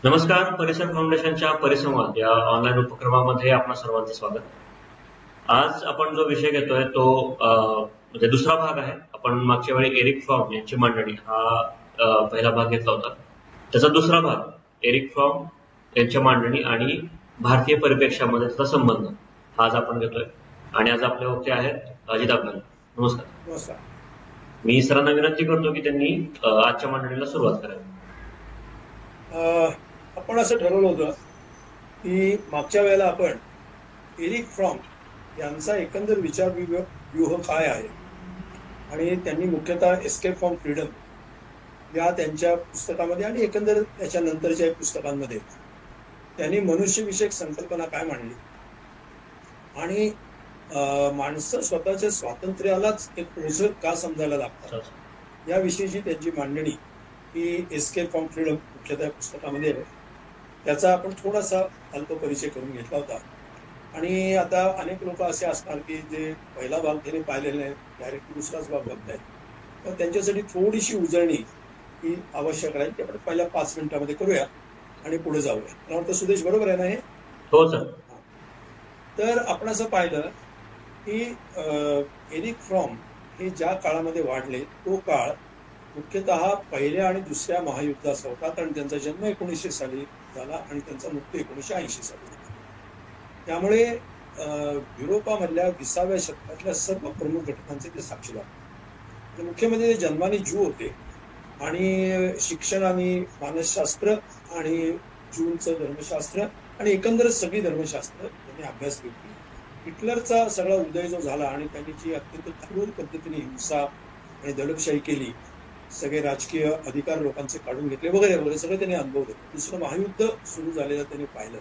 नमस्कार. परिसर फाउंडेशनच्या परिसंवाद या ऑनलाईन उपक्रमामध्ये आपणा सर्वांचं स्वागत. आज आपण जो विषय घेतोय तो म्हणजे दुसरा भाग आहे. आपण मागच्या वेळी एरिक फ्रॉम यांची मांडणी हा पहिला भाग घेतला होता. त्याचा दुसरा भाग एरिक फ्रॉम यांच्या मांडणी आणि भारतीय परिप्रेक्ष्यामध्ये त्याचा संबंध हा आज आपण घेतोय. आणि आज आपल्या वक्ते आहेत अजित आपल्याला. नमस्कार. नमस्कार. मी सरांना विनंती करतो की त्यांनी आजच्या मांडणीला सुरुवात करावी. आपण असं ठरवलं होतं की मागच्या वेळेला आपण एरिक फ्रॉम यांचा एकंदर विचार व्यूह काय आहे आणि त्यांनी मुख्यतः एस्केप फ्रॉम फ्रीडम या त्यांच्या पुस्तकामध्ये आणि एकंदर त्याच्यानंतरच्या पुस्तकांमध्ये त्यांनी मनुष्यविषयक संकल्पना काय मांडली आणि माणसं स्वतःच्या स्वातंत्र्यालाच एक ओझं का समजायला लागतात याविषयीची त्यांची मांडणी ही एस्केप फ्रॉम फ्रीडम मुख्यतः पुस्तकामध्ये आहे. त्याचा आपण थोडासा अल्प परिचय करून घेतला होता. आणि आता अनेक लोक असे असणार की जे पहिला भाग त्यांनी पाहिलेला नाही, डायरेक्ट दुसराच भाग बघतायत, तर त्यांच्यासाठी थोडीशी उजळणी ही आवश्यक राहील. ते आपण पहिल्या 5 मिनिटांमध्ये करूया आणि पुढे जाऊया. मला वाटतं सुदेश बरोबर आहे ना हे? हो सर. तर आपण असं पाहिलं की एरिक फ्रॉम हे ज्या काळामध्ये वाढले तो काळ मुख्यतः पहिल्या आणि दुसऱ्या महायुद्धाचा होता, कारण त्यांचा जन्म 1900 साली झाला आणि त्यांचा मृत्यू 1980 साली झाला. त्यामुळे युरोपामधल्या 20व्या शतकातल्या सर्व प्रमुख घटनांचे ते साक्षीदार. मुख्य म्हणजे जन्माने ज्यू होते आणि शिक्षणाने मानसशास्त्र आणि ज्यूंचं धर्मशास्त्र आणि एकंदरच सगळी धर्मशास्त्र त्यांनी अभ्यास केली. हिटलरचा सगळा उदय जो झाला आणि त्यांनी जी अत्यंत क्रूर पद्धतीने हिंसा आणि दडपशाही केली, सगळे राजकीय अधिकार लोकांचे काढून घेतले वगैरे वगैरे सगळं त्यांनी अनुभवलं. दुसरं महायुद्ध सुरू झालेलं त्यांनी पाहिलं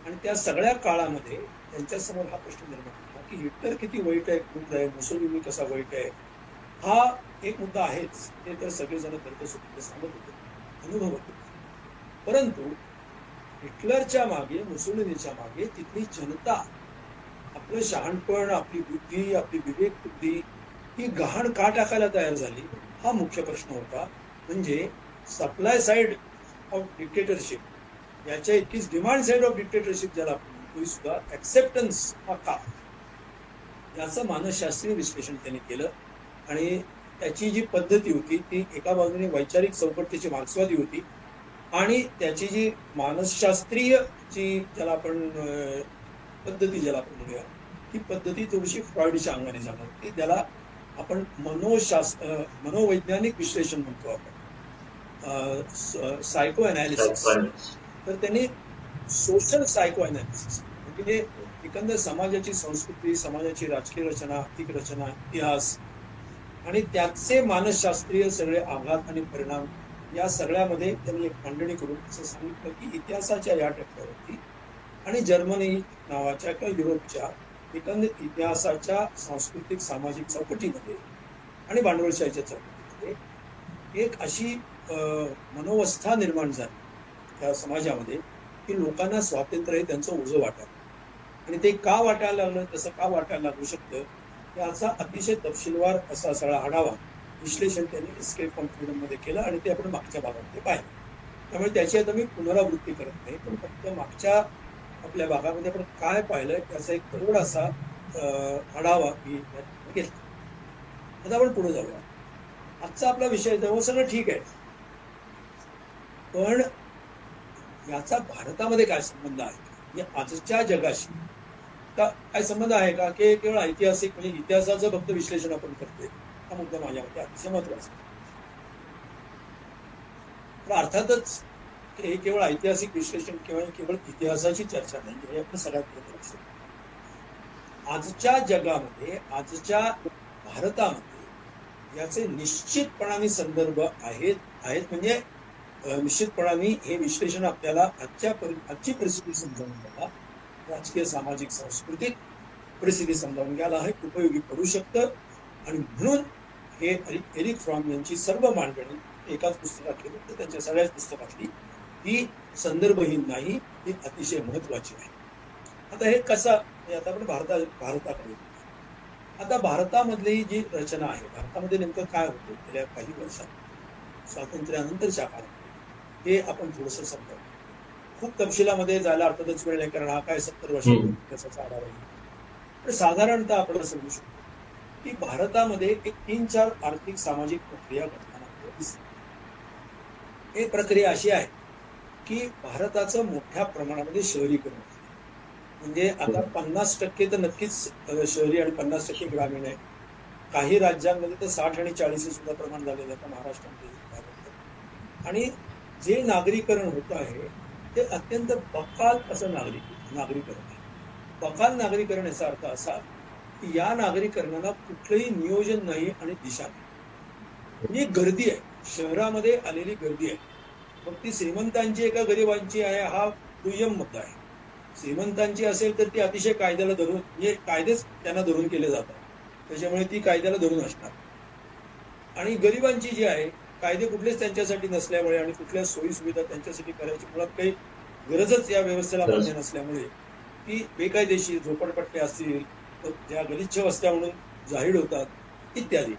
आणि त्या सगळ्या काळामध्ये त्यांच्यासमोर हा प्रश्न निर्माण झाला की हिटलर किती वाईट आहे, क्रूर आहे, मुसोलिनी कसा वाईट आहे. हा एक मुद्दा आहेच, ते तर सगळेजण तर्कसुद्धा सांगत होते, अनुभव होते. परंतु हिटलरच्या मागे, मुसोलिनीच्या मागे तिथली जनता, आपलं शहाणपण, आपली बुद्धी, आपली विवेक बुद्धी ही गहाण का टाकायला तयार झाली, हा मुख्य प्रश्न होता. म्हणजे सप्लाय साइड ऑफ डिक्टेटरशिप याच्या इतकीच डिमांड साइड ऑफ डिक्टेटरशिप ज्याला आपण सुद्धा ऍक्सेप्टन्स हा का, याचं मानसशास्त्रीय विश्लेषण त्यांनी केलं. आणि त्याची जी पद्धती होती ती एका बाजूने वैचारिक चौकट त्याची मार्क्सवादी होती आणि त्याची जी मानसशास्त्रीय जी ज्याला आपण पद्धती ज्याला आपण म्हणूया, ती पद्धती थोडीशी फ्रॉइडच्या अंगाने जाणार होती. त्याला आपण मनोवैज्ञानिक विश्लेषण म्हणतो आपण, सायको अनालिसिस. तर त्यांनी सोशल सायको अनालिसिस म्हणजे एकंदर समाजाची संस्कृती, समाजाची राजकीय रचना, आर्थिक रचना, इतिहास आणि त्याचे मानसशास्त्रीय सगळे आघात आणि परिणाम या सगळ्यामध्ये त्यांनी एक मांडणी करून असं सांगितलं की इतिहासाच्या या टप्प्यावरती आणि जर्मनी नावाच्या किंवा युरोपच्या एकंदर इतिहासाच्या सांस्कृतिक सामाजिक चौकटीमध्ये आणि भांडवलशाहीच्या चौकटीमध्ये एक अशी मनोवस्था निर्माण झाली त्या समाजामध्ये की लोकांना स्वातंत्र्य हे त्यांचं ओझं वाटायला. आणि ते का वाटायला लागलं, तसं का वाटायला लागू शकतं, याचा अतिशय तपशीलवार असा सगळा आढावा विश्लेषण त्यांनी एस्केप फ्रॉम फ्रीडम मध्ये केलं आणि ते आपण मागच्या भागामध्ये पाहिलं. त्यामुळे त्याची आता मी पुनरावृत्ती करत नाही, पण फक्त मागच्या आपल्या भागामध्ये आपण काय पाहिलं त्याचा एक थोडासा आढावा मी घेतला. आता आपण पुढे जाऊया. आजचा आपला विषय तेव्हा सगळं ठीक आहे, पण याचा भारतामध्ये काय संबंध आहे, म्हणजे आजच्या जगाशी काय संबंध आहे का, की केवळ ऐतिहासिक म्हणजे इतिहासाचं फक्त विश्लेषण आपण करतोय, हा मुद्दा माझ्या मते अतिशय महत्वाचा. अर्थातच हे केवळ ऐतिहासिक विश्लेषण किंवा केवळ इतिहासाची चर्चा नाही, हे आपण सगळ्यात महत्वाचं. आजच्या जगामध्ये, आजच्या भारतामध्ये याचे निश्चितपणाने संदर्भ आहेत म्हणजे निश्चितपणाने हे विश्लेषण आपल्याला आजची परिस्थिती समजावून घ्यायला, राजकीय सामाजिक सांस्कृतिक परिस्थिती समजावून घ्यायला हे उपयोगी पडू शकतं. आणि म्हणून हे एरिक फ्रॉम यांची सर्व मांडणी एकाच पुस्तकात केली, तर त्यांच्या सगळ्याच पुस्तकातली ही संदर्भहीन नाही, ही अतिशय महत्वाची आहे. आता हे कसं, आता आपण भारताकडे आता भारतामधली जी रचना आहे, भारतामध्ये नेमकं काय होतं गेल्या काही वर्षात स्वातंत्र्यानंतरच्या काळात, हे आपण थोडंसं समजावं. खूप तपशिलामध्ये जायला अर्थातच वेळ नाही, कारण हा काय 70 वर्षाचा हम्म. इतिहासाचा आढावा आहे. पण साधारणतः आपण समजू शकतो की भारतामध्ये एक 3-4 आर्थिक सामाजिक प्रक्रिया घडताना आपल्याला दिसतात. एक प्रक्रिया अशी आहे की भारताचं मोठ्या प्रमाणामध्ये शहरीकरण आहे. म्हणजे आता 50% तर नक्कीच शहरी आणि 50% ग्रामीण आहे. काही राज्यांमध्ये तर 60 आणि 40 सुद्धा प्रमाण झालेलं आहे, महाराष्ट्रामध्ये. आणि जे नागरीकरण होत आहे ते अत्यंत बकाल असं नागरीकरण आहे. बकाल नागरीकरण याचा अर्थ असा की या नागरीकरणाला कुठलंही नियोजन नाही आणि दिशा नाही. ही गर्दी आहे, शहरामध्ये आलेली गर्दी आहे. मग ती श्रीमंतांची आहे का गरिबांची आहे हा दुय्यम मुद्दा आहे. श्रीमंतांची असेल तर ती अतिशय कायद्याला धरून, म्हणजे कायदेच त्यांना धरून केले जातात, त्याच्यामुळे ती कायद्याला धरून असणार. आणि गरिबांची जी आहे, कायदे कुठलेच त्यांच्यासाठी नसल्यामुळे आणि कुठल्या सोयी सुविधा त्यांच्यासाठी करायची मुळात काही गरजच या व्यवस्थेला मान्य नसल्यामुळे ती बेकायदेशीर झोपडपट्ट्या असतील, ज्या गलिच्छ वस्त्या म्हणून जाहीर होतात इत्यादी.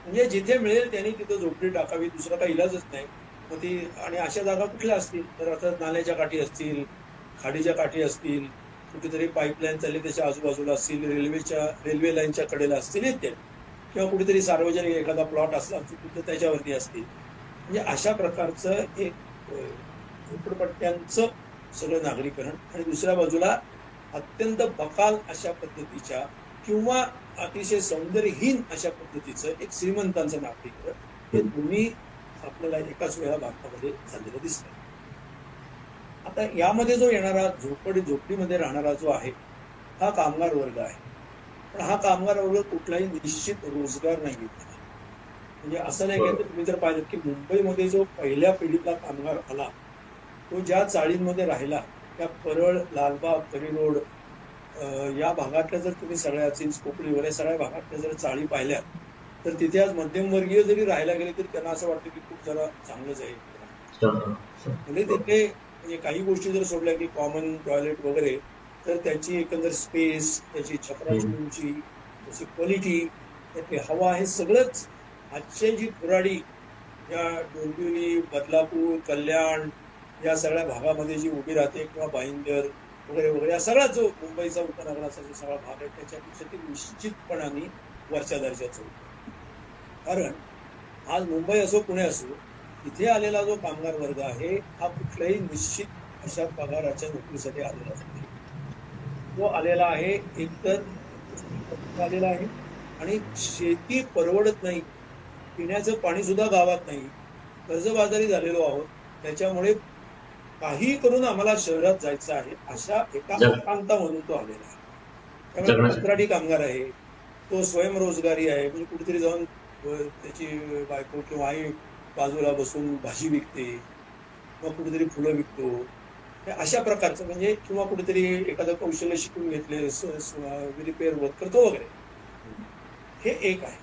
म्हणजे जिथे मिळेल त्यांनी तिथं झोपडी टाकावी, दुसरा काही इलाजच नाही. मग ती, आणि अशा जागा कुठल्या असतील तर अर्थात नाल्याच्या काठी असतील, खाडीच्या काठी असतील, कुठेतरी पाईपलाईन चालली त्याच्या आजूबाजूला असतील, रेल्वे लाईनच्या कडेला असतील इत्यादी, किंवा कुठेतरी सार्वजनिक एखादा प्लॉट असला तिथं त्याच्यावरती असतील. म्हणजे अशा प्रकारचं एक झोपडपट्ट्यांचं सगळं नागरीकरण, आणि दुसऱ्या बाजूला अत्यंत बकाल अशा पद्धतीच्या किंवा अतिशय सौंदर्यहीन अशा पद्धतीचं एक श्रीमंतांचं नागरीकरण, हे दोन्ही आपल्याला एकाच वेळा भारतामध्ये झालेलं दिसतं. आता यामध्ये जो येणारा झोपडीमध्ये राहणारा जो आहे हा कामगार वर्ग आहे. पण हा कामगार वर्ग कुठलाही निश्चित रोजगार नाही घेत. म्हणजे असं नाही की तुम्ही जर पाहिलं की मुंबईमध्ये जो पहिल्या पिढीतला कामगार आला तो ज्या चाळींमध्ये राहिला, त्या परळ, लालबाग, करी रोड या भागातल्या जर तुम्ही सगळ्या चिंच कोकणी वगैरे सगळ्या भागातल्या जर चाळी पाहिल्या तर तिथे आज मध्यमवर्गीय जरी राहायला गेले तरी त्यांना असं वाटतं की खूप जरा चांगलंच आहे. म्हणजे तिथे म्हणजे काही गोष्टी जर सोडल्या की कॉमन टॉयलेट वगैरे, तर त्याची एकंदर स्पेस, त्याची छपराची उंची, त्याची क्वालिटी, त्यातली हवा, हे सगळंच आजची जी कुऱ्हाडी या डोंबिवली, बदलापूर, कल्याण या सगळ्या भागामध्ये जी उभी राहते, किंवा भाईंदर वगैरे वगैरे, या सगळा जो मुंबईचा उपनगराचा जो सगळा भाग आहे त्याच्यापेक्षा ती निश्चितपणाने वरच्या दर्जाचं होतं. कारण आज मुंबई असो पुणे असो, इथे आलेला जो कामगार वर्ग आहे हा कुठल्याही निश्चित अशा पगाराच्या नोकरीसाठी आलेला नाही. तो आलेला आहे एकतर आलेला आहे, आणि शेती परवडत नाही, पिण्याचं पाणी सुद्धा गावात नाही, कर्जबाजारी झालेलो आहोत, त्याच्यामुळे काही करून आम्हाला शहरात जायचं आहे अशा एका आकांक्षा म्हणून तो आलेला आहे. त्यामुळे कंत्राटी कामगार आहे, तो स्वयंरोजगारी आहे, म्हणजे कुठेतरी जाऊन त्याची बायको किंवा आई बाजूला बसून भाजी विकते, मग कुठेतरी फुलं विकतो, अशा प्रकारचं, म्हणजे किंवा कुठेतरी एखादं कौशल्य शिकून घेतले, रिपेअर वर्क करतो वगैरे, हे एक आहे.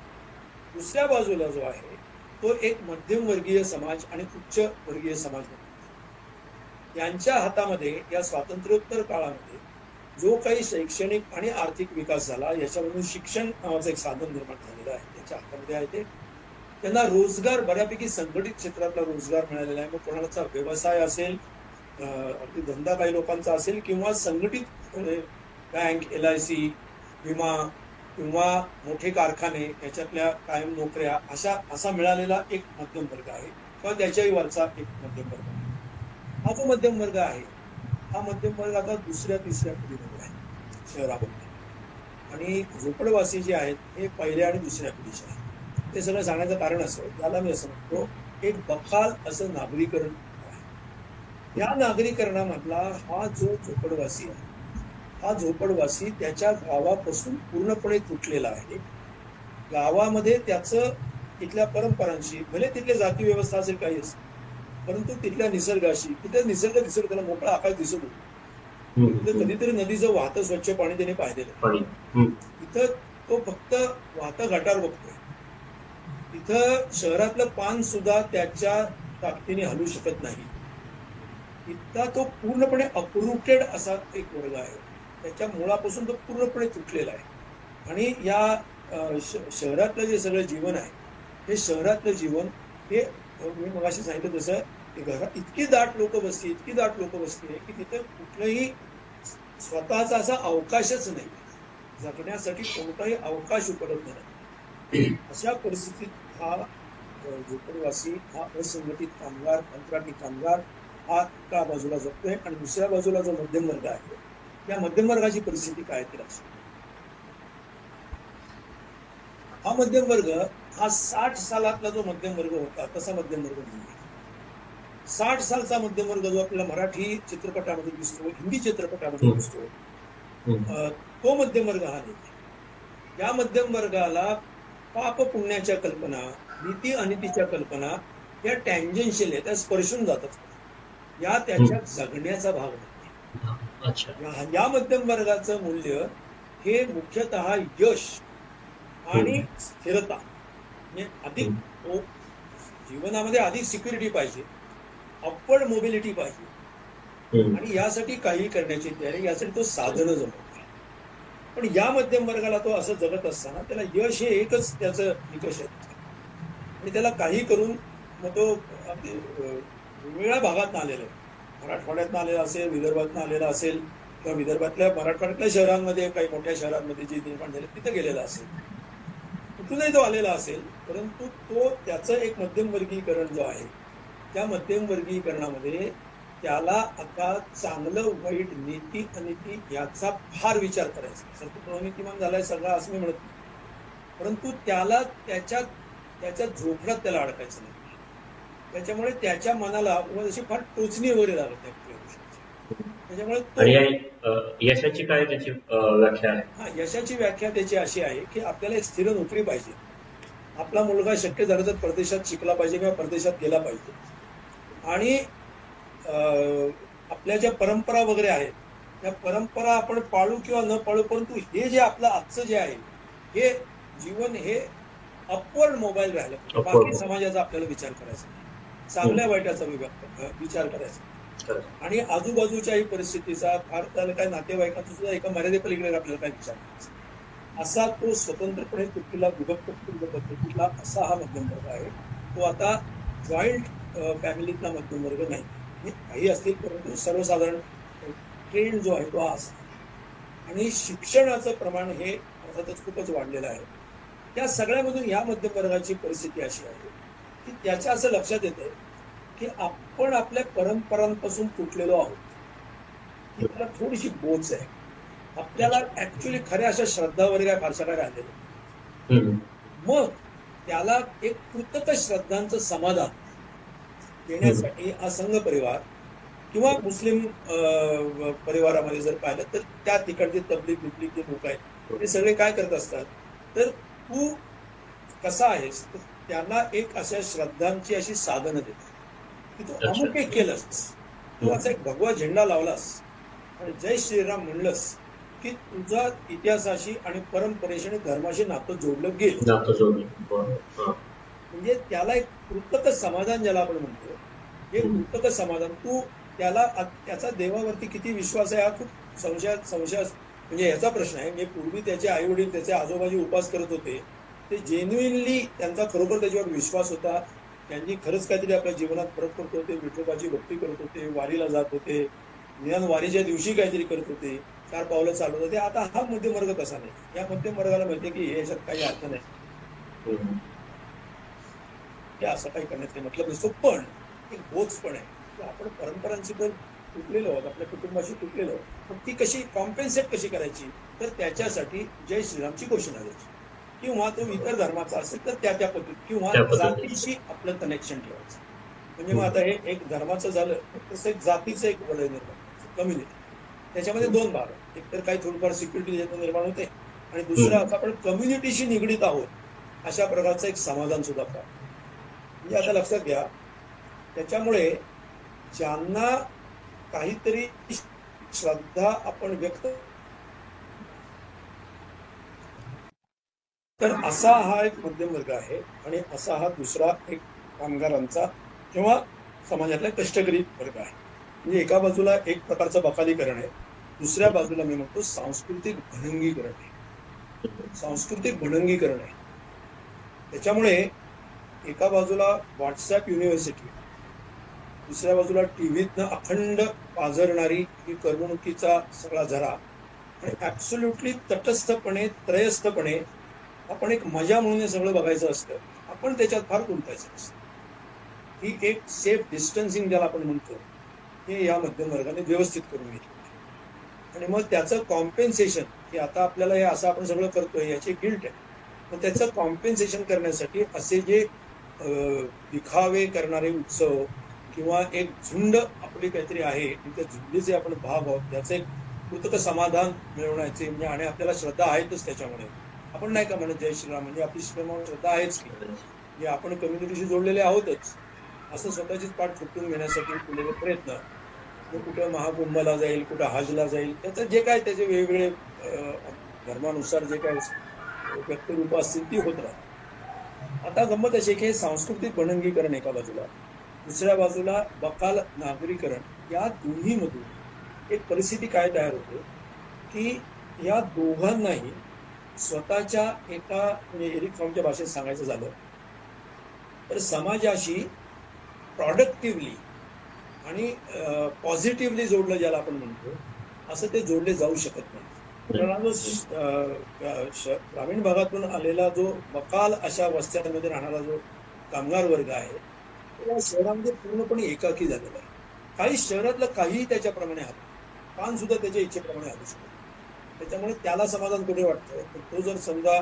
दुसऱ्या बाजूला जो आहे तो एक मध्यमवर्गीय समाज आणि उच्च वर्गीय समाज, यांच्या हातामध्ये या स्वातंत्र्योत्तर काळामध्ये जो काही शैक्षणिक आणि आर्थिक विकास झाला, याच्यामधून शिक्षण नावाचं एक साधन निर्माण झालेलं आहे, त्याच्या हातामध्ये आहे ते. त्यांना रोजगार बऱ्यापैकी संघटित क्षेत्रातला रोजगार मिळालेला आहे. मग कोणाचा व्यवसाय असेल, अगदी धंदा काही लोकांचा असेल, किंवा संघटित बँक, LIC, विमा, किंवा मोठे कारखाने, याच्यातल्या कायम नोकऱ्या, असा मिळालेला एक मध्यम वर्ग आहे, किंवा त्याच्याही वरचा एक मध्यम वर्ग आहे. हा जो मध्यम वर्ग आहे हा मध्यम वर्ग आता दुसऱ्या तिसऱ्या पिढीमध्ये आहे शहरामध्ये, आणि झोपडवासी जे आहेत हे पहिल्या आणि दुसऱ्या पिढीचे आहेत. ते सगळं सांगण्याचं कारण असं, त्याला मी असं म्हणतो, एक बखाल असं नागरीकरण आहे. या नागरीकरणामधला हा जो झोपडवासी आहे, हा झोपडवासी त्याच्या गावापासून पूर्णपणे तुटलेला आहे. गावामध्ये त्याचं तिथल्या परंपरांशी, भले तिथल्या जाती व्यवस्था असेल काही असेल, परंतु तिथल्या निसर्गाशी, तिथला निसर्ग दिसत, त्याला मोकळा आकाश दिसत होतो, कधीतरी नदीचं वाहतं स्वच्छ पाणी त्याने पाहिलेलं. इथं तो फक्त वाहतं घाटावर बघतोय. इथं शहरातलं पान सुद्धा त्याच्या ताकदीने हलू शकत नाही. इतका तो पूर्णपणे अपरूटेड असा एक वर्ग आहे, त्याच्या मुळापासून तो पूर्णपणे तुटलेला आहे. आणि या शहरातलं जे सगळं जीवन आहे, हे शहरातलं जीवन हे मी मगाशी सांगितलं तसं ते घरात इतकी दाट लोक बसली आहे की तिथे कुठलंही स्वतःचा असा अवकाशच नाही, जगण्यासाठी कोणताही अवकाश उपलब्ध नाही. अशा परिस्थितीत हा झोपडवासी, हा असंघटित कामगार, कंत्राटी कामगार हा एका बाजूला जगतोय आणि दुसऱ्या बाजूला जो मध्यम वर्ग आहे, या मध्यम वर्गाची परिस्थिती काय ती लक्षात. हा मध्यम वर्ग हा 60 सालातला जो मध्यम वर्ग होता तसा मध्यम वर्ग नाही. 60 सालचा मध्यम वर्ग जो आपल्याला मराठी चित्रपटामध्ये दिसतो, हिंदी चित्रपटामध्ये दिसतो, तो मध्यम वर्ग हा नाही. या मध्यम वर्गाला पाप पुण्याच्या कल्पना, नीती अनितीच्या कल्पना या टँजेन्शियल त्या स्पर्शून जातात, या त्याच्या जगण्याचा भाग नाही. या मध्यम वर्गाचं मूल्य हे मुख्यतः यश आणि स्थिरता, म्हणजे अधिक जीवनामध्ये अधिक सिक्युरिटी पाहिजे, अपवर्ड मोबिलिटी पाहिजे आणि यासाठी काही करण्याची तयारी, यासाठी तो साधनं जमवतो. पण या मध्यम वर्गाला तो असं जगत असताना त्याला यश हे एकच त्याचं निकष आहे आणि त्याला काही करून मग तो अगदी वेगवेगळ्या भागात आलेला आहे, मराठवाड्यात आलेला असेल, विदर्भात आलेला असेल किंवा विदर्भातल्या मराठवाड्यातल्या शहरांमध्ये, काही मोठ्या शहरांमध्ये जे निर्माण झाले तिथे गेलेला असेल, कुठूनही तो आलेला असेल, परंतु तो त्याचं एक मध्यमवर्गीकरण जो आहे, त्या मध्यमवर्गीकरणामध्ये त्याला आता चांगलं वाईट, नीती अनिती याचा फार विचार करायचा. सर नीतिमान झालाय सगळा असं मी म्हणत नाही, परंतु त्याला त्याच्या झोपड्यात त्याला अडकायचं नाही. त्याच्यामुळे त्याच्या मनाला अशी फार टोचणी वगैरे लागत नाही कुठल्या गोष्टीची. त्याच्यामुळे यशाची काय त्याची व्याख्या आहे? हा, यशाची व्याख्या त्याची अशी आहे की आपल्याला एक स्थिर नोकरी पाहिजे, आपला मुलगा शक्य झालं तर परदेशात शिकला पाहिजे किंवा परदेशात गेला पाहिजे, आणि आपल्या ज्या परंपरा वगैरे आहेत त्या परंपरा आपण पाळू किंवा न पाळू, परंतु हे जे आपलं आजचं जे आहे हे जीवन हे अपवर्ड मोबाईल राहिलं. बाकी समाजाचा आपल्याला विचार करायचा नाही, चांगल्या वाईटाचा विचार करायचा आणि आजूबाजूच्याही परिस्थितीचा, फार त्याला काय नातेवाईकांचा सुद्धा एका मर्यादेपलीकडे आपल्याला काय विचार करायचा. असा तो स्वतंत्रपणे तुटलेला, विभक्त पद्धतीतला असा हा मध्यम वर्ग आहे. तो आता जॉईंट फॅमिलीतला मध्यम वर्ग नाही. काही असतील परंतु सर्वसाधारण ट्रेंड जो आहे तो असा, आणि शिक्षणाचं प्रमाण हे अर्थातच खूपच वाढलेलं आहे. त्या सगळ्यामधून या मध्यम वर्गाची परिस्थिती अशी आहे की त्याच्या असं लक्षात येतं की आपण आपल्या परंपरांपासून तुटलेलो आहोत, की त्याला थोडीशी बोच आहे. आपल्याला ऍक्च्युली खऱ्या अशा श्रद्धा वगैरे काय फारशा काय राहिलेलं, मग त्याला एक कृतज्ञ श्रद्धांचं समाधान देण्यासाठी हा संघ परिवार किंवा मुस्लिम परिवारामध्ये जर पाहिलं तर त्या तिकडचे तबलीग बिबलीग लोक आहेत ते सगळे काय करत असतात, तर तू कसा आहेस तर त्यांना एक अशा श्रद्धांची अशी साधनं देतात की तू अमुक एक केलंस, तू असा एक भगवा झेंडा लावलास आणि जय श्रीराम म्हणलंस की तुझा इतिहासाशी आणि परंपरेशी आणि धर्माशी नातं जोडलं गेलं. म्हणजे त्याला एक कृतज्ञ समाधान ज्याला आपण म्हणतो, हे कृतज्ञ समाधान, तू त्याला त्याचा देवावरती किती विश्वास आहे हा खूप संशय म्हणजे याचा प्रश्न आहे. म्हणजे पूर्वी त्याचे आई वडील, त्याचे आजोबाजी उपास करत होते, ते जेन्युइनली त्यांचा खरोखर त्याच्यावर विश्वास होता, त्यांनी खरंच काहीतरी आपल्या जीवनात फरक करत होते, विठोबाची भक्ती करत होते, वारीला जात होते, निदान वारीच्या दिवशी काहीतरी करत होते, 4 पावलं चालवत होते. आता हा मध्यम वर्ग तसा नाही. या मध्यम वर्गाला माहितीये की याच्यात काही अर्थ नाही, हे असं काही करण्यात काही मतलब नसतो. पण एक बोच पण आहे की आपण परंपरांची तर तुटलेलो आहोत, आपल्या कुटुंबाशी तुटलेलो आहोत, पण ती कशी कॉम्पेन्सेट कशी करायची, तर त्याच्यासाठी जय श्रीरामची घोषणा द्यायची, किंवा तो इतर धर्माचा असेल तर त्या पद्धतीत, किंवा जातीशी आपलं कनेक्शन ठेवायचं. म्हणजे मग आता हे एक धर्माचं झालं तसं एक जातीचं एक वलय निर्माण, कम्युनिटी. त्याच्यामध्ये 2 भाग आहेत, एक तर काही थोडंफार सिक्युरिटी निर्माण होते आणि दुसरं असं आपण कम्युनिटीशी निगडीत आहोत अशा प्रकारचं एक समाधान सुद्धा प्राप्त. म्हणजे आता लक्षात घ्या, त्याच्यामुळे ज्यांना काहीतरी श्रद्धा आपण व्यक्त, तर असा हा एक मध्यम वर्ग आहे आणि असा हा दुसरा एक कामगारांचा किंवा समाजातला कष्टकरी वर्ग आहे. म्हणजे एका बाजूला एक प्रकारचं बकालीकरण आहे, दुसऱ्या बाजूला मी म्हणतो सांस्कृतिक भणंगीकरण आहे. सांस्कृतिक भणंगीकरण आहे. त्याच्यामुळे एका बाजूला व्हॉट्सअप युनिव्हर्सिटी, दुसऱ्या बाजूला टीव्हीतनं अखंड पाझरणारी ही करमणुकीचा सगळा झरा आणि ऍब्सोल्युटली तटस्थपणे त्रयस्थपणे आपण एक मजा म्हणून हे सगळं बघायचं असतं. आपण त्याच्यात फार गुंतायचं असतं. ही एक सेफ डिस्टन्सिंग ज्याला आपण म्हणतो हे या मध्यम वर्गाने व्यवस्थित करून घेतलं आणि मग त्याचं कॉम्पेन्सेशन की आता आपल्याला हे असं आपण सगळं करतोय याची गिल्ट आहे. मग त्याचं कॉम्पेन्सेशन करण्यासाठी असे जे दिखावे करणारे उत्सव किंवा एक झुंड आपली काहीतरी आहे त्या झुंडीचे आपण भाग आहोत त्याचं एक कृतक समाधान मिळवण्याचे म्हणजे आणि आपल्याला श्रद्धा आहेतच त्याच्यामुळे आपण नाही का म्हणत जय श्रीराम म्हणजे आपली श्रद्धा आहेच की म्हणजे आपण कम्युनिटीशी जोडलेले आहोतच असं स्वतःचीच पाठ फुटून घेण्यासाठी केलेले प्रयत्न कुठं महाकुंभला जाईल कुठं हजला जाईल त्याचं जे काय त्याचे वेगवेगळे धर्मानुसार जे काय व्यक्तिरूप असतील ती होत राहतात. आता गंमत अशी की सांस्कृतिक बनंगीकरण एका बाजूला दुसऱ्या बाजूला बकाल नागरीकरण या दोन्हीमधून एक परिस्थिती काय तयार होते की या दोघांनाही स्वतःच्या एका म्हणजे एरिक फ्रॉमच्या भाषेत सांगायचं झालं तर समाजाशी प्रॉडक्टिव्हली आणि पॉझिटिव्हली जोडलं ज्याला आपण म्हणतो असं ते जोडले जाऊ शकत नाही. ग्रामीण भागातून आलेला जो बकाल अशा वस्त्यांमध्ये राहणारा जो कामगार वर्ग आहे तो शहरामध्ये पूर्णपणे एकाकी झालेला आहे. काही शहरातलं काहीही त्याच्याप्रमाणे हवं पान सुद्धा त्याच्या इच्छेप्रमाणे हवू शकतो. त्याच्यामुळे त्याला समाधान कुठे वाटतं तो जर समजा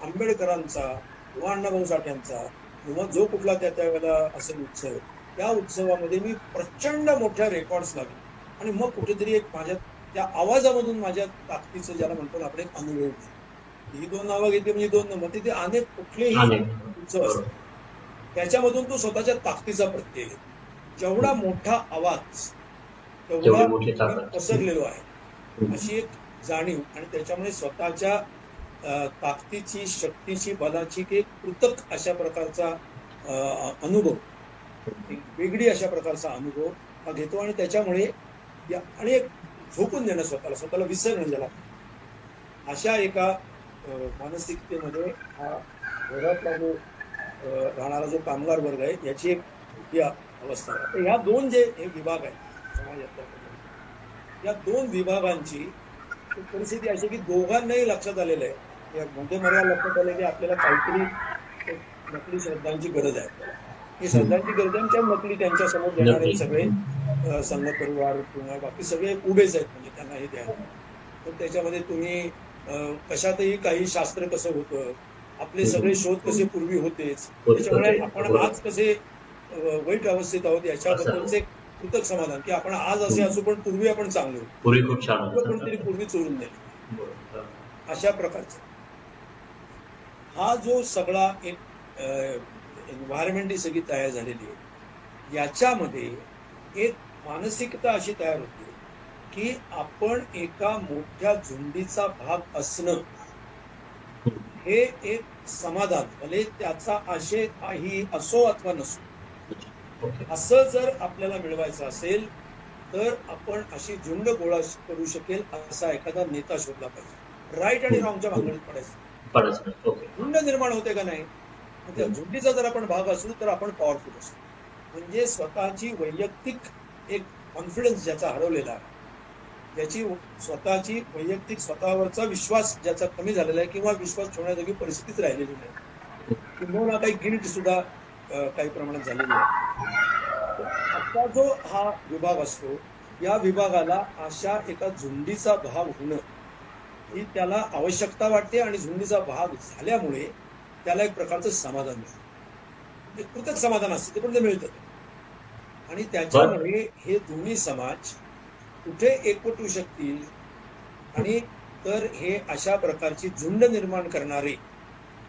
आंबेडकरांचा किंवा अण्णाभाऊ साठ्यांचा किंवा जो कुठला त्यावेळेला असेल उत्सव त्या उत्सवामध्ये मी प्रचंड मोठ्या रेकॉर्ड्स लागले आणि मग कुठेतरी एक माझ्या त्या आवाजामधून माझ्या ताकदीचं ज्याला म्हणतो आपण एक अनुभव ही दोन नावं घेतली म्हणजे दोन नंबर तिथे अनेक कुठलेही उत्सव असतात त्याच्यामधून तो स्वतःच्या ताकदीचा प्रत्यय जेवढा मोठा आवाज तेवढा पसरलेलो आहे अशी एक जाणीव आणि त्याच्यामुळे स्वतःच्या ताकदीची शक्तीची बलाची एक कृतक अशा प्रकारचा अनुभव वेगळी अशा प्रकारचा अनुभव हा घेतो आणि त्याच्यामुळे आणि एक झोकून देणं स्वतःला विसरणं ज्याला अशा एका मानसिकतेमध्ये हा घरातला जो राहणारा जो कामगार वर्ग आहे याची एक अवस्था आहे. या दोन जे हे विभाग आहेत समाजातल्या या दोन विभागांची परिस्थिती अशी की दोघांनाही लक्षात आलेलं आहे मध्ये मला लक्षात आलं की आपल्याला काहीतरी नकली श्रद्धांची गरज आहे. ही श्रद्धांची गरजांच्या नकली त्यांच्या समोर देणारे सगळे संघ परिवार किंवा बाकी सगळे उभेच आहेत म्हणजे त्यांना हे द्यायला पण त्याच्यामध्ये तुम्ही कशातही काही शास्त्र कसं होतं आपले सगळे शोध कसे पूर्वी होतेच त्याच्यामुळे आपण आज कसे वाईट अवस्थेत आहोत याच्याबद्दलचे कृतक समाधान की आपण आज असे असू पण पूर्वी आपण चांगले होतो पूर्वी खूप छान कोणतरी पूर्वी चोरून नेले अशा प्रकारचा हा जो सगळा एक एन्व्हायरमेंट ही सगळी तयार झालेली आहे याच्यामध्ये एक मानसिकता अशी तयार होते की आपण एका मोठ्या झुंडीचा भाग असणं हे एक समाधान भले त्याचा आशय काही असो अथवा नसो असं जर आपल्याला मिळवायचं असेल तर आपण अशी झुंड गोळा करू शकेल असा एखादा नेता शोधला पाहिजे. राईट आणि रॉंगच्या भानगडीत पडायचं झुंड निर्माण होते का नाही त्या झुंडीचा जर आपण भाग असू तर आपण पॉवरफुल असतो. म्हणजे स्वतःची वैयक्तिक एक कॉन्फिडन्स ज्याचा हरवलेला आहे त्याची स्वतःची वैयक्तिक स्वतःवरचा विश्वास ज्याचा कमी झालेला आहे किंवा विश्वास ठेवण्याजोगी परिस्थितीच राहिलेली नाही किंवा काही गिल्ट सुद्धा काही प्रमाणात झालेली आहे. आता जो हा विभाग असतो या विभागाला अशा एका झुंडीचा भाग होणं ही त्याला आवश्यकता वाटते आणि झुंडीचा भाग झाल्यामुळे त्याला एक प्रकारचं समाधान मिळतं कृतक समाधान असतं ते पण ते मिळतं आणि त्याच्यामुळे हे दोन्ही समाज कुठे एकवटू शकतील आणि तर हे अशा प्रकारची झुंड निर्माण करणारे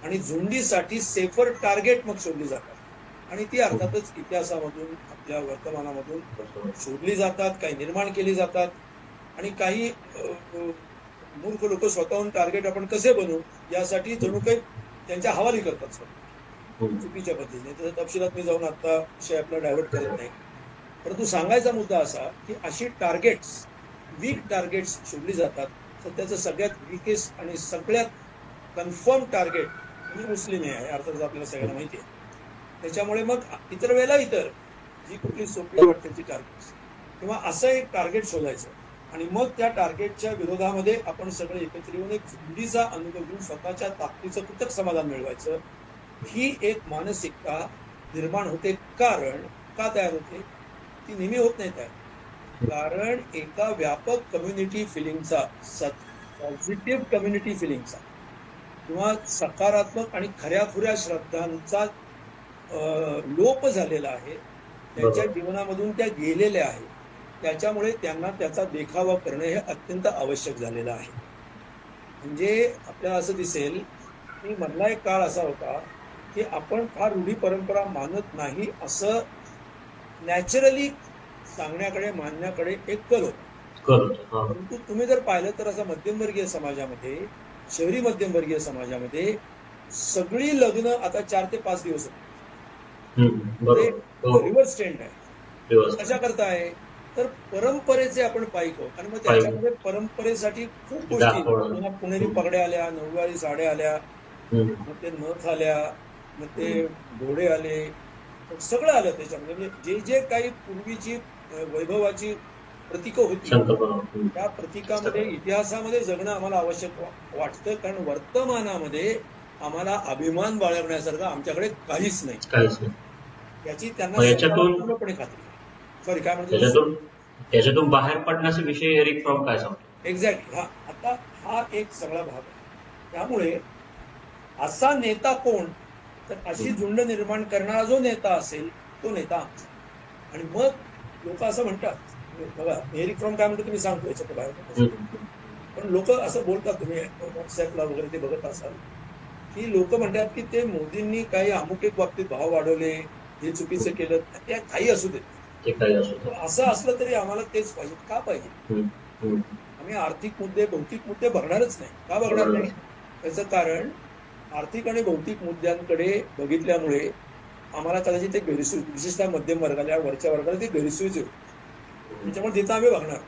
आणि झुंडीसाठी सेफर टार्गेट मग शोधली जातात आणि ती अर्थातच इतिहासामधून आपल्या वर्तमानामधून शोधली जातात काही निर्माण केली जातात आणि काही मूर्ख लोक स्वतःहून टार्गेट आपण कसे बनवू यासाठी जणू काही त्यांच्या हवाली करतात चुकीच्या पद्धतीने त्याच्या तपशिलात मी जाऊन आता विषय आपला डायव्हर्ट करत नाही परंतु सांगायचा मुद्दा असा की अशी टार्गेट्स वीक टार्गेट्स शोधली जातात सध्याचं सगळ्यात वीकेस्ट आणि सगळ्यात कन्फर्म टार्गेट म्हणजे मुस्लिम आहे अर्थात आपल्याला सगळ्यांना माहिती आहे त्याच्यामुळे मग इतर वेळेला इतर जी कुठली सोपी वाटते ती टार्गेट, किंवा असं एक टार्गेट शोधायचं आणि मग त्या टार्गेटच्या विरोधामध्ये आपण सगळे एकत्र येऊन एक झुंडीचा अनुभव घेऊन स्वतःच्या ताकदीचं कृतक समाधान मिळवायचं. ही एक मानसिकता निर्माण होते. कारण का तयार होते? ती नेहमी होत नाही तयार. कारण एका व्यापक कम्युनिटी फिलिंगचा, पॉझिटिव्ह कम्युनिटी फिलिंगचा किंवा सकारात्मक आणि खऱ्याखुऱ्या श्रद्धांचा लोप झालेला आहे. त्यांच्या जीवनामधून त्या गेलेल्या आहेत. त्याच्यामुळे त्यांना त्याचा देखावा करणं हे अत्यंत आवश्यक झालेलं आहे. म्हणजे आपल्याला असं दिसेल की मधला एक काळ असा होता की आपण फार रूढी परंपरा मानत नाही असं नॅचरली सांगण्याकडे, मानण्याकडे एक कल होता. परंतु तुम्ही जर पाहिलं तर असं मध्यमवर्गीय समाजामध्ये, शहरी मध्यमवर्गीय समाजामध्ये सगळी लग्न आता 4 ते 5 दिवस रिव्हर्स ट्रेंड आहे. कशा करता आहे? तर परंपरेचे आपण पाईक आहोत आणि मग त्याच्यामध्ये परंपरेसाठी खूप गोष्टी, पुणेरी पगड्या आल्या, नऊवारी साड्या आल्या, मग ते नथ आल्या, मग ते घोडे आले, सगळं आलं त्याच्यामध्ये. म्हणजे जे जे काही पूर्वीची वैभवाची प्रतीकं होती त्या प्रतीकामध्ये, इतिहासामध्ये जगणं आम्हाला आवश्यक वाटतं. कारण वर्तमानामध्ये आम्हाला अभिमान बाळगण्यासारखं आमच्याकडे काहीच नाही. याची त्यांना पूर्णपणे खात्री. सॉरी, काय म्हणतो? त्याच्यातून बाहेर पडण्याचा विषय एरिक फ्रॉम काय सांगतो? एक्झॅक्टली. आता हा एक सगळा भाग आहे. त्यामुळे असा नेता कोण? तर अशी झुंड निर्माण करणारा जो नेता असेल तो नेता. आणि मग लोक असं म्हणतात, बघा एरिक फ्रॉम काय म्हणतो तुम्ही सांगतो याच्यात बाहेर. पण लोक असं बोलतात, तुम्ही व्हॉट्सअपला वगैरे ते बघत असाल की लोक म्हणतात की ते मोदींनी काही अमुक एक बाबतीत भाव वाढवले, हे चुकीचं केलं, त्या काही असू देत. असं असलं तरी आम्हाला तेच पाहिजे. का पाहिजे? आम्ही आर्थिक मुद्दे, भौतिक मुद्दे बघणारच नाही. का बघणार नाही? त्याचं कारण आर्थिक आणि भौतिक मुद्द्यांकडे बघितल्यामुळे आम्हाला कदाचित ते गैरसोय, विशेषतः मध्यम वर्गाला, वरच्या वर्गाला ते गैरसोयीच होते. त्याच्यामुळे तिथं आम्ही बघणार नाही.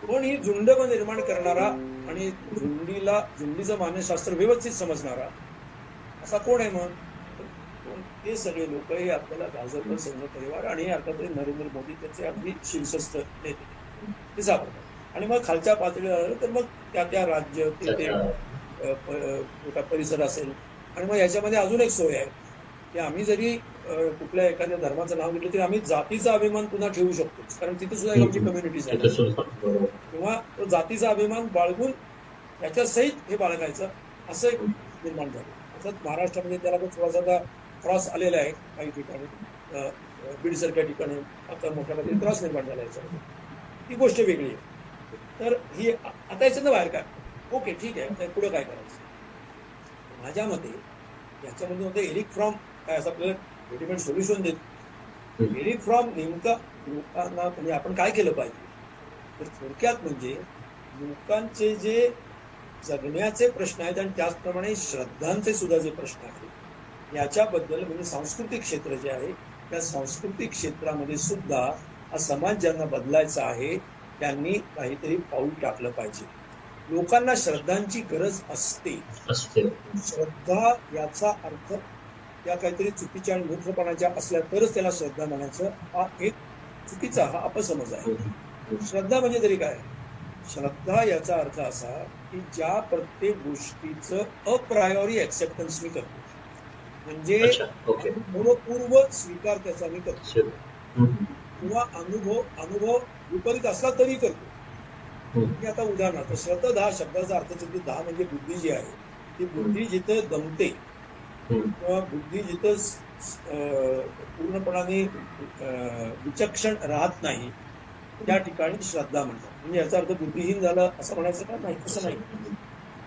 पण ही झुंड निर्माण करणारा आणि झुंडीचं मानसशास्त्र व्यवस्थित समजणारा असा कोण आहे? मग ते सगळे लोक हे आपल्याला भाजप, संघ परिवार आणि अर्थातच नरेंद्र मोदी त्याचे अगदी शीर्षस्थ नेते ते सापडतात. आणि मग खालच्या पातळीवर तर मग त्या राज्य, ते परिसर असेल. आणि मग याच्यामध्ये अजून एक सोय आहे की आम्ही जरी कुठल्या एखाद्या धर्माचं नाव घेतलं तरी आम्ही जातीचा अभिमान पुन्हा ठेवू शकतो. कारण तिथे सुद्धा एक आमची कम्युनिटी आहे. किंवा तो जातीचा अभिमान बाळगून याच्या सहित हे बाळगायचं, असं एक निर्माण झालं. अर्थात महाराष्ट्रामध्ये त्याला थोडासा क्रॉस आलेला आहे. काही ठिकाणी, बीडसारख्या ठिकाणी आता मोठ्या प्रमाणात क्रॉस निर्माण झाला याच्यामध्ये. ही गोष्ट वेगळी आहे. तर ही आता याच्यानं बाहेर काय? ओके, ठीक आहे, पुढे काय करायचं? माझ्या मते याच्यामध्ये होतं एरिक फ्रॉम काय असं आपल्याला रेडीमेड सोल्युशन देत. एरिक फ्रॉम नेमका लोकांना म्हणजे आपण काय केलं पाहिजे? तर थोडक्यात म्हणजे लोकांचे जे जगण्याचे प्रश्न आहेत आणि त्याचप्रमाणे श्रद्धांचे सुद्धा जे प्रश्न आहेत याच्याबद्दल, म्हणजे सांस्कृतिक क्षेत्र जे आहे त्या सांस्कृतिक क्षेत्रामध्ये सुद्धा हा समाज ज्यांना बदलायचा आहे त्यांनी काहीतरी पाऊल टाकलं पाहिजे. लोकांना श्रद्धांची गरज असते. श्रद्धा याचा अर्थ त्या काहीतरी चुकीच्या आणि मूर्खपणाच्या असल्या तरच त्याला श्रद्धा म्हणायचं, हा एक चुकीचा, हा अपसमज आहे. श्रद्धा म्हणजे तरी काय? श्रद्धा याचा अर्थ असा की ज्या प्रत्येक गोष्टीचं अप्रायोरी ऍक्सेप्टन्स मी करतो, म्हणजे अनुभवपूर्व स्वीकार त्याचा मी करतो, किंवा अनुभव विपरीत असला तरी करतो. आता उदाहरणार्थ श्रद्धा शब्दाचा अर्थ, 10 म्हणजे बुद्धी जी आहे ती बुद्धी जिथं दमते किंवा बुद्धी जिथं पूर्णपणाने विचक्षण राहत नाही त्या ठिकाणी श्रद्धा म्हणतात. म्हणजे याचा अर्थ बुद्धिहीन झालं असं म्हणायचं का? नाही, असं नाही.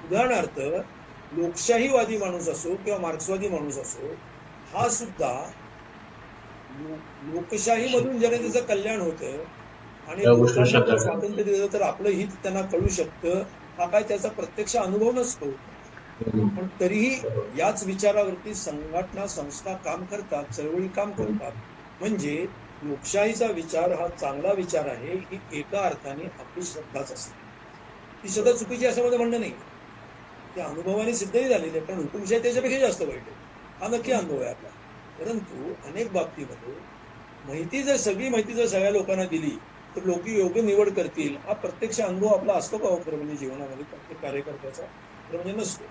उदाहरणार्थ लोकशाहीवादी माणूस असो किंवा मार्क्सवादी माणूस असो, हा सुद्धा लोकशाहीमधून जनतेचं कल्याण होतं आणि स्वातंत्र्य दिलं तर आपलं हित त्यांना कळू शकतं, हा काय त्याचा प्रत्यक्ष अनुभव नसतो. पण तरीही याच विचारावरती संघटना, संस्था काम करतात, चळवळी काम करतात. म्हणजे लोकशाहीचा विचार हा चांगला विचार आहे ही एका अर्थाने आपली श्रद्धाच असते. ती श्रद्धा चुकीची असं माझं म्हणणं नाही, त्या अनुभवाने सिद्धही झालेली आहे. पण हुकुमशाही त्याच्यापेक्षा जास्त वाईट आहे, हा नक्की अनुभव आहे आपला. परंतु अनेक बाबतीमध्ये सगळी माहिती जर सगळ्या लोकांना दिली तर लोक योग्य निवड करतील, हा प्रत्यक्ष अनुभव आपला असतो का खरं म्हणजे जीवनामध्ये प्रत्येक कार्यकर्त्याचा खरं म्हणजे नसतो.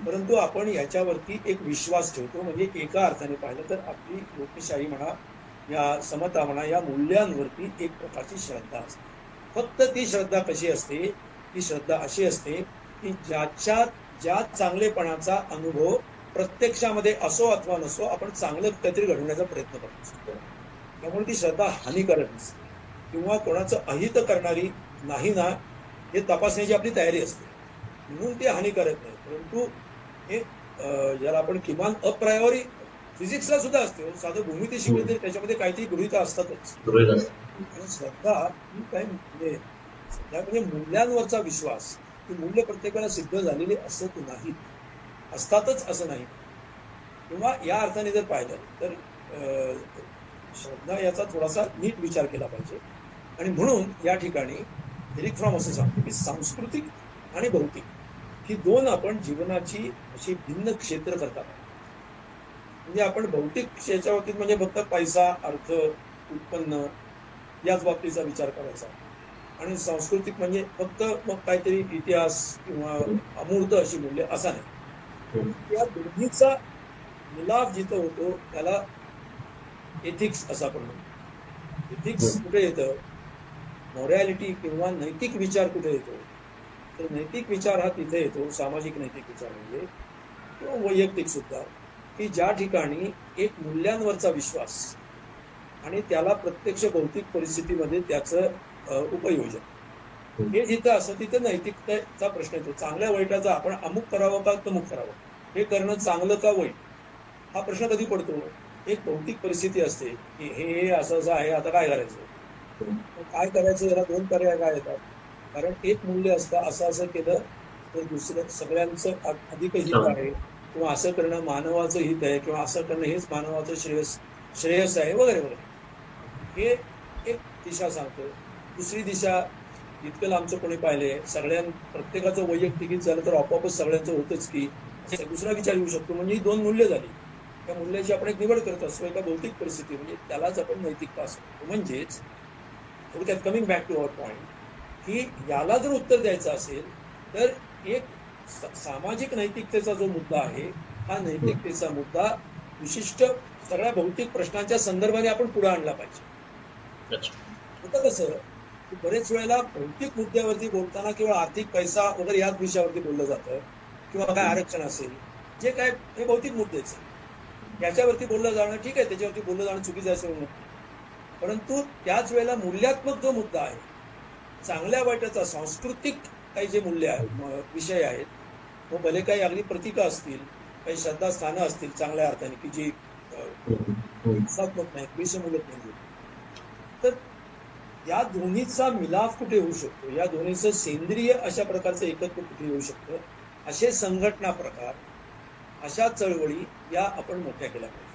परंतु आपण याच्यावरती एक विश्वास ठेवतो. म्हणजे एका अर्थाने पाहिलं तर आपली लोकशाही म्हणा, या समता म्हणा, या मूल्यांवरती एक प्रकारची श्रद्धा असते. फक्त ती श्रद्धा कशी असते? ती श्रद्धा अशी असते की ज्या चांगलेपणाचा अनुभव प्रत्यक्षामध्ये असो अथवा नसो, आपण चांगलं काहीतरी घडवण्याचा प्रयत्न करतो. त्यामुळे ती श्रद्धा हानिकारक नसते किंवा कोणाचं अहित करणारी नाही ना, हे तपासण्याची आपली तयारी असते, म्हणून ती हानिकारक नाही. परंतु हे ज्याला आपण किमान अप्रायोरी फिजिक्सला सुद्धा असते, साधं भूमिती शिकले तरी त्याच्यामध्ये काहीतरी गृहीता असतातच. आणि श्रद्धा ही काय म्हणजे श्रद्धा म्हणजे मूल्यांवरचा विश्वास. ती मूल्य प्रत्येकाला सिद्ध झालेली असत नाही, असतातच असं नाही. किंवा या अर्थाने जर पाहिलं तर श्रद्धा याचा थोडासा नीट विचार केला पाहिजे. आणि म्हणून या ठिकाणी एरिक फ्रॉम असं सांगतो की सांस्कृतिक आणि भौतिक ही दोन आपण जीवनाची अशी भिन्न क्षेत्र करतात. म्हणजे आपण भौतिक याच्या बाबतीत म्हणजे फक्त पैसा, अर्थ, उत्पन्न याच बाबतीचा विचार करायचा, आणि सांस्कृतिक म्हणजे फक्त मग काहीतरी इतिहास किंवा अमूर्त अशी मूल्य असा नाही. या दोन्हीचा मिलाप जिथं होतो त्याला एथिक्स असं आपण म्हणतो. एथिक्स कुठे येतं? मॉरॅलिटी किंवा नैतिक विचार कुठे येतो? तर नैतिक विचार हा तिथे येतो, सामाजिक नैतिक विचार म्हणजे, किंवा वैयक्तिक सुद्धा, की ज्या ठिकाणी एक मूल्यांवरचा विश्वास आणि त्याला प्रत्यक्ष भौतिक परिस्थितीमध्ये त्याचं उपयोजन हे जिथं असं तिथं नैतिकतेचा प्रश्न येतो. चांगल्या वाईटाचा आपण अमुक करावं का तमुक करावं, हे करणं चांगलं का वाईट, हा प्रश्न कधी पडतो? एक भौतिक परिस्थिती असते की हे असं असं आहे, आता काय करायचं? काय करायचं याला दोन पर्याय काय येतात? कारण एक मूल्य असतं, असं केलं तर दुसरं सगळ्यांचं अधिक हित आहे, किंवा असं करणं मानवाचं हित आहे, किंवा असं करणं हेच मानवाचं श्रेयस आहे, वगैरे वगैरे. हे एक दिशा सांगतो. दुसरी दिशा, इतकं लांबचं कोणी पाहिले, प्रत्येकाचं वैयक्तिक झालं तर आपोआपच सगळ्यांचं होतच की, दुसरा विचार येऊ शकतो. म्हणजे ही दोन मूल्य झाली, त्या मूल्याची आपण एक निवड करत असतो एका भौतिक परिस्थिती, म्हणजे त्यालाच आपण नैतिकता असतो. म्हणजेच थोडक्यात coming back to our point, की याला जर उत्तर द्यायचं असेल तर एक सामाजिक नैतिकतेचा जो मुद्दा आहे, हा नैतिकतेचा मुद्दा विशिष्ट सगळ्या भौतिक प्रश्नांच्या संदर्भाने आपण पुढे आणला पाहिजे. आता कसं की बरेच वेळेला भौतिक मुद्द्यावरती बोलताना किंवा आर्थिक पैसा वगैरे याच विषयावरती बोललं जातं, किंवा काय आरक्षण असेल, जे काय हे भौतिक मुद्देच याच्यावरती बोललं जाणं ठीक आहे, त्याच्यावरती बोललं जाणं चुकीचं असेल म्हणून. परंतु त्याच वेळेला मूल्यात्मक जो मुद्दा आहे, चांगल्या वाईटाचा सांस्कृतिक काही जे मूल्य आहे, विषय आहेत, व भले काही अगदी प्रतीक असतील, काही श्रद्धास्थानं असतील चांगल्या अर्थाने की जी हिंसात्मक नाहीत, विषमूलक नाही, तर या दोन्हीचा मिलाप कुठे होऊ शकतो, या दोन्हीचं सेंद्रिय अशा प्रकारचं एकत्व कुठे येऊ शकतं, असे संघटना प्रकार, अशा चळवळी या आपण मोठ्या केल्या पाहिजेत.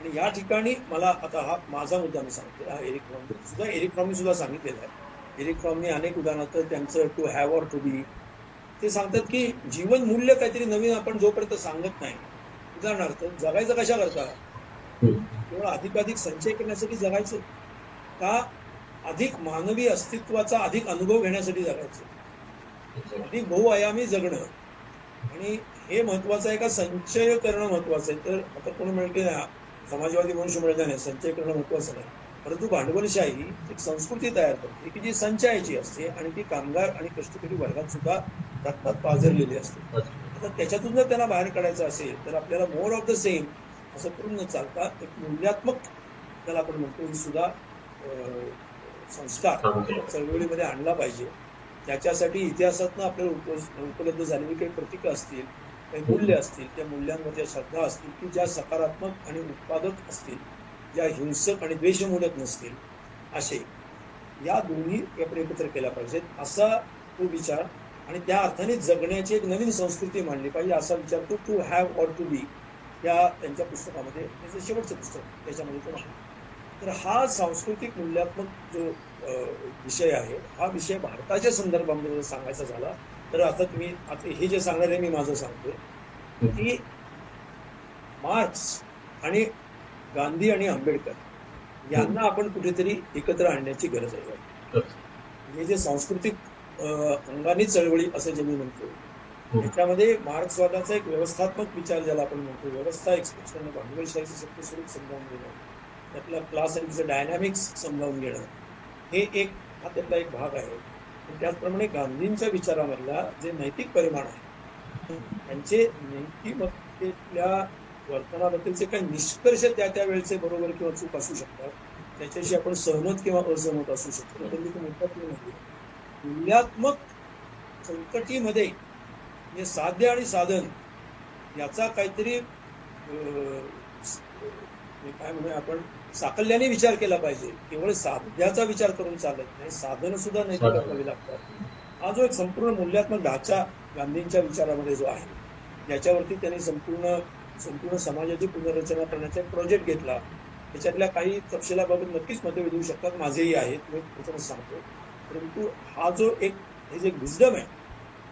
आणि या ठिकाणी मला आता हा माझा मुद्दा मी सांगतो, हा एरिक फ्रॉमने सुद्धा सांगितलेला आहे. एरिक फ्रॉमने अनेक उदाहरणार्थ त्यांचं to have or to be, ते सांगतात की जीवन मूल्य काहीतरी नवीन आपण जोपर्यंत सांगत नाही, उदाहरणार्थ जगायचं कशा करता, केवळ अधिकाधिक संचय करण्यासाठी जगायचं का, अधिक मानवी अस्तित्वाचा अधिक अनुभव घेण्यासाठी जगायचं, अधिक बहुआयामी जगणं, आणि हे महत्वाचं आहे का संचय करणं महत्वाचं आहे? तर आता कोणी म्हणते ना, समाजवादी मनुष्य म्हणत नाही संचय करणं महत्वाचं नाही, परंतु भांडवलशाही एक संस्कृती तयार करते की जी संचयाची असते, आणि ती कामगार आणि कष्टकरी वर्गात सुद्धा रक्तात पाझरलेली असते. तर त्याच्यातून जर त्यांना बाहेर काढायचं असेल तर आपल्याला मोर ऑफ द सेम असं करून न चालता एक मूल्यात्मक, त्याला आपण म्हणतो, सुद्धा संस्कार चळवळीमध्ये आणला पाहिजे. त्याच्यासाठी इतिहासातनं आपल्याला उपलब्ध झालेली काही प्रतीकं असतील, काही मूल्य असतील, त्या मूल्यांमध्ये श्रद्धा असतील की ज्या सकारात्मक आणि उत्पादक असतील, ज्या हिंसक आणि द्वेषमूलक नसतील, असे या दोन्ही आपण एकत्र केल्या पाहिजेत, असा तो विचार. आणि त्या अर्थाने जगण्याची एक नवीन संस्कृती मांडली पाहिजे, असा विचार तो to have or to be या त्यांच्या पुस्तकामध्ये, त्याचं शेवटचं पुस्तक त्याच्यामध्ये तो आहे. तर हा सांस्कृतिक मूल्यात्मक जो विषय आहे, हा विषय भारताच्या संदर्भामध्ये जर सांगायचा झाला तर आता तुम्ही आता हे जे सांगणार आहे मी माझं सांगतोय की मार्क्स आणि गांधी आणि आंबेडकर यांना आपण कुठेतरी एकत्र आणण्याची गरज आहे. हे जे सांस्कृतिक अंगाने चळवळी असं जे मी म्हणतो, त्याच्यामध्ये मार्क्सवादाचा एक व्यवस्थात्मक विचार ज्याला आपण म्हणतो, व्यवस्था एक्सप्रेशन, भांडवलशाहीचं सत्य स्वरूप समजावून घेणं, त्यातला क्लास आणि तिचं डायनॅमिक्स समजावून घेणं, हे एक हा त्यातला एक भाग आहे. त्याचप्रमाणे गांधींच्या विचारामधला जे नैतिक परिमाण आहे, त्यांचे नैतिकतेतल्या वर्तनाबद्दलचे काही निष्कर्ष त्या वेळेचे बरोबर किंवा चूक असू शकतात, त्याच्याशी आपण सहमत किंवा असहमत असू शकतो, पण तो मोठा नाही. मूल्यात्मक चौकटीमध्ये हे साध्य आणि साधन याचा काहीतरी काय म्हणूया आपण साकल्याने विचार केला पाहिजे. केवळ साध्याचा विचार करून चालत नाही, साधन सुद्धा नैतिक असावी लागतात. हा जो एक संपूर्ण मूल्यात्मक ढाचा गांधींच्या विचारामध्ये जो आहे, याच्यावरती त्यांनी संपूर्ण समाजाची पुनर्रचना करण्याचा एक प्रोजेक्ट घेतला. त्याच्यातल्या काही तपशिलाबाबत नक्कीच मतभेद होऊ शकतात, माझेही आहेत, मी त्याच्यामध्ये सांगतो. परंतु हा जो हे जे विजडम आहे,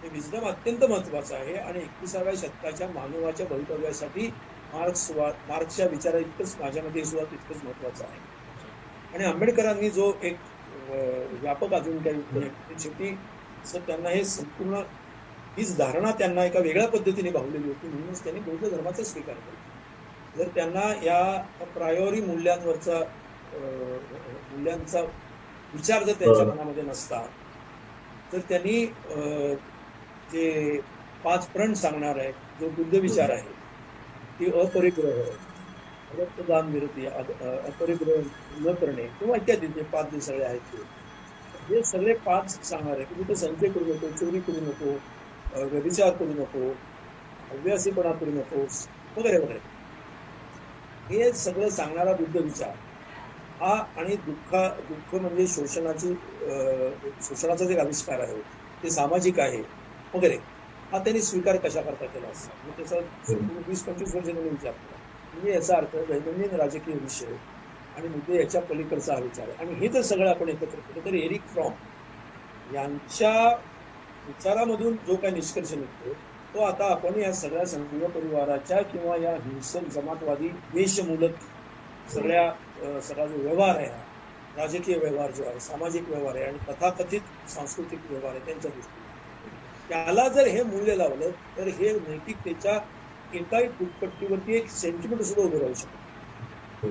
हे विजडम अत्यंत महत्वाचं आहे आणि 21व्या शतकाच्या मानवाच्या भवितव्यासाठी मार्क्सच्या विचारा इतकंच माझ्यामध्ये सुद्धा तितकंच महत्वाचं आहे. आणि आंबेडकरांनी जो एक व्यापक अजून काही शेवटी त्यांना हे संपूर्ण हीच धारणा त्यांना एका वेगळ्या पद्धतीने भावलेली होती, म्हणूनच त्यांनी बौद्ध धर्माचा स्वीकार केला. जर त्यांना या प्रायोरी मूल्यांचा विचार जर त्यांच्या मनामध्ये नसता, तर त्यांनी जे 5 प्रण सांगणार आहे, जो बुद्ध विचार आहे, की अपरिग्रह, रक्तदान विरोधी, अपरिग्रह न करणे किंवा इत्यादी जे 5 सगळे आहेत, हे सगळे 5 सांगणार आहे की तिथे संचय करू नको, चोरी करू नको, व्यभिचार करू नको, हव्यासीपणा करू नकोस, वगैरे वगैरे. हे सगळं सांगणारा बुद्ध विचार हा आणि दुःख म्हणजे शोषणाचा जे आविष्कार आहे, ते सामाजिक आहे वगैरे, हा त्यांनी स्वीकार कशा करता केला असता. त्याचा 20-25 वर्ष त्यांनी विचार केला. म्हणजे याचा अर्थ दैनंदिन राजकीय विषय आणि मुद्दे याच्या पलीकडचा हा विचार आहे. आणि हे जर सगळं आपण एकत्र केलं तर एरिक फ्रॉम यांच्या विचारामधून जो काही निष्कर्ष निघतो, तो आता आपण या सगळ्या संघ परिवाराच्या किंवा या हिंसक जमातवादी देशमूलक सगळा जो व्यवहार आहे, राजकीय व्यवहार जो आहे, सामाजिक व्यवहार आहे आणि तथाकथित सांस्कृतिक व्यवहार आहे, त्यांच्या दृष्टीने त्याला जर हे मूल्य लावलं तर हे नैतिकतेच्या एकाही फुटपट्टीवरती एक सेंटिमेंट सुद्धा उभं राहू शकतो.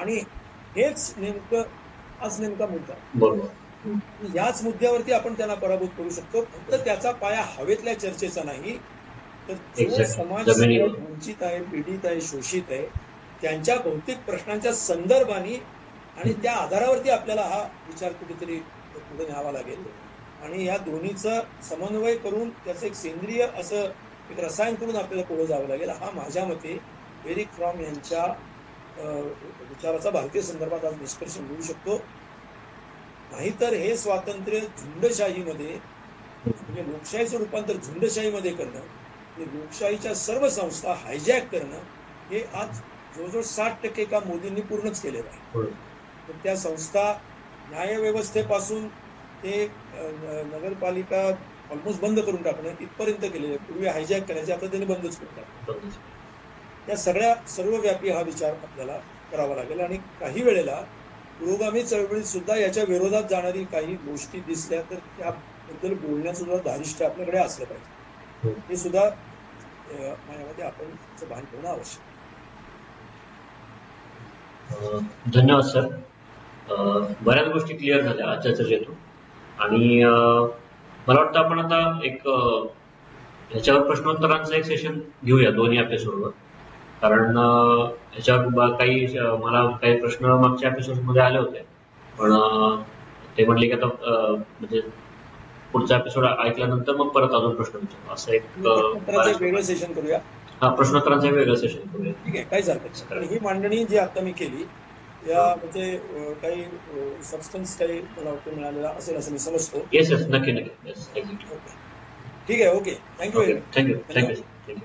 आणि हेच हाच नेमका मुद्दा. याच मुद्द्यावरती आपण त्यांना पराभूत करू शकतो. फक्त त्याचा पाया हवेतल्या चर्चेचा नाही, तर जो समाज वंचित आहे, पीडित आहे, शोषित आहे, त्यांच्या भौतिक प्रश्नांच्या संदर्भाने आणि त्या आधारावरती आपल्याला हा विचार कुठेतरी पुढे न्यावा लागेल. आणि या दोन्हीचा समन्वय करून त्याचं एक सेंद्रिय असं एक रसायन करून आपल्याला पुढे जावं लागेल. हा माझ्या मते एरिक फ्रॉम यांच्या विचाराचा भारतीय संदर्भात आज निष्कर्ष मिळू शकतो. नाहीतर हे स्वातंत्र्य झुंडशाहीमध्ये, म्हणजे लोकशाहीचं रूपांतर झुंडशाहीमध्ये करणं, हे लोकशाहीच्या सर्व संस्था हायजॅक करणं, हे आज जवळजवळ 60% काम मोदींनी पूर्णच केलेलं आहे. तर त्या संस्था न्यायव्यवस्थेपासून ते नगरपालिका ऑलमोस्ट बंद करून टाकणं इथपर्यंत केलेलं आहे. पूर्वी हायजॅक करायचे, आता त्यांनी बंदच करून टाकलं. त्या सर्वव्यापी हा विचार आपल्याला करावा लागेल. आणि काही वेळेला पुरोगामी चळवळीत सुद्धा याच्या विरोधात जाणारी काही गोष्टी दिसल्या तर त्याबद्दल बोलण्याचं सुद्धा धारिष्ट्य आपल्याकडे असलं पाहिजे. हे सुद्धा माझ्यामध्ये आपण भान ठेवणं आवश्यक. धन्यवाद सर. बऱ्याच गोष्टी क्लिअर झाल्या आजच्या चर्चेतून. आणि मला वाटतं आपण आता एक ह्याच्यावर प्रश्नोत्तरांचं एक सेशन घेऊया दोन्ही एपिसोडवर. कारण ह्याच्यावर मला काही प्रश्न मागच्या एपिसोडमध्ये आले होते, पण ते म्हणले की आता म्हणजे पुढचा एपिसोड ऐकल्यानंतर मग परत अजून प्रश्न विचारू, असं एक वेगळं सेशन करूया. हा, प्रश्नोत्तरांचं वेगळं सेशन करूया. ठीक आहे, काहीच हरकत नाही. ही मांडणी जी आता मी केली या म्हणजे काही सबस्टन्स काही मला वाटतं मिळालेला असेल असं मी समजतो. येस, नक्की. ठीक आहे, ओके. थँक्यू. थँक्यू.